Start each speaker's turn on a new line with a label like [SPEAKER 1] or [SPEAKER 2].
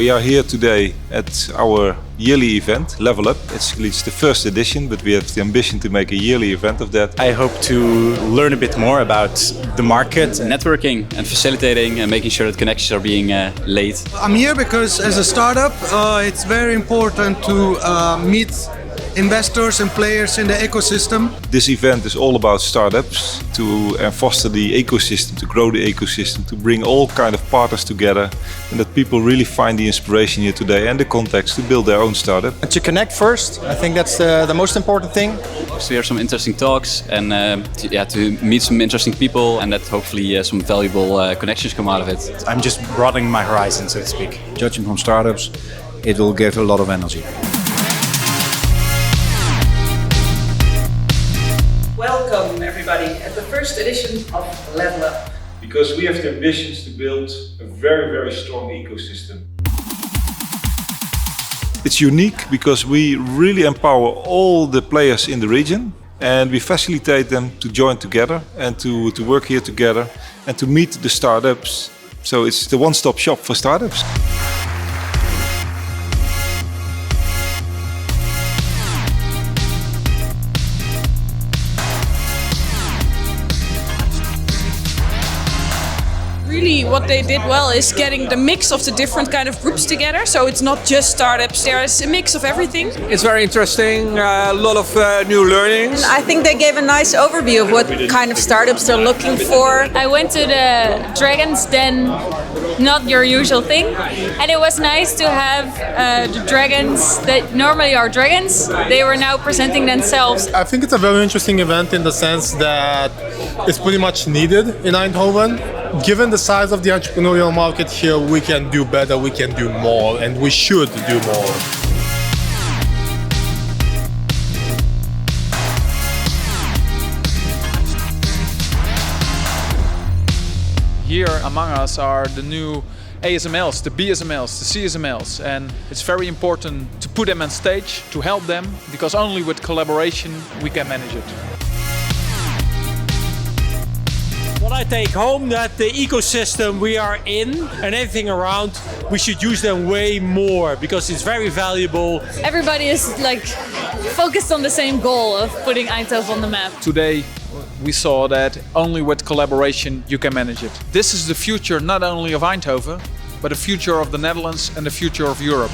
[SPEAKER 1] We are here today at our yearly event, Level Up. It's the first edition, but we have the ambition to make a yearly event of that.
[SPEAKER 2] I hope to learn a bit more about the market,
[SPEAKER 3] networking and facilitating and making sure that connections are being laid.
[SPEAKER 4] I'm here because as a startup, it's very important to meet investors and players in the ecosystem.
[SPEAKER 1] This event is all about startups to foster the ecosystem, to grow the ecosystem, to bring all kind of partners together, and that people really find the inspiration here today and the context to build their own startup.
[SPEAKER 5] To connect first, I think that's the most important thing.
[SPEAKER 3] So hear some interesting talks and to meet some interesting people, and that hopefully some valuable connections come out of it.
[SPEAKER 2] I'm just broadening my horizon, so to speak.
[SPEAKER 6] Judging from startups, it will give a lot of energy.
[SPEAKER 7] Welcome everybody at the first edition of Level Up.
[SPEAKER 1] Because we have the ambitions to build a very, very strong ecosystem. It's unique because we really empower all the players in the region and we facilitate them to join together and to work here together and to meet the startups. So it's the one-stop shop for startups.
[SPEAKER 8] Really what they did well is getting the mix of the different kind of groups together, so it's not just startups, there's a mix of everything.
[SPEAKER 9] It's very interesting, a lot of new learnings.
[SPEAKER 10] I think they gave a nice overview of what kind of startups they're looking for.
[SPEAKER 11] I went to the Dragon's Den, not your usual thing, and it was nice to have the dragons that normally are dragons, they were now presenting themselves.
[SPEAKER 12] I think it's a very interesting event in the sense that it's pretty much needed in Eindhoven. Given the size of the entrepreneurial market here, we can do better, we can do more, and we should do more.
[SPEAKER 13] Here among us are the new ASMLs, the BSMLs, the CSMLs, and it's very important to put them on stage, to help them, because only with collaboration we can manage it.
[SPEAKER 14] What I take home that the ecosystem we are in and everything around, we should use them way more because it's very valuable.
[SPEAKER 11] Everybody is focused on the same goal of putting Eindhoven on the map.
[SPEAKER 13] Today we saw that only with collaboration you can manage it. This is the future not only of Eindhoven, but the future of the Netherlands and the future of Europe.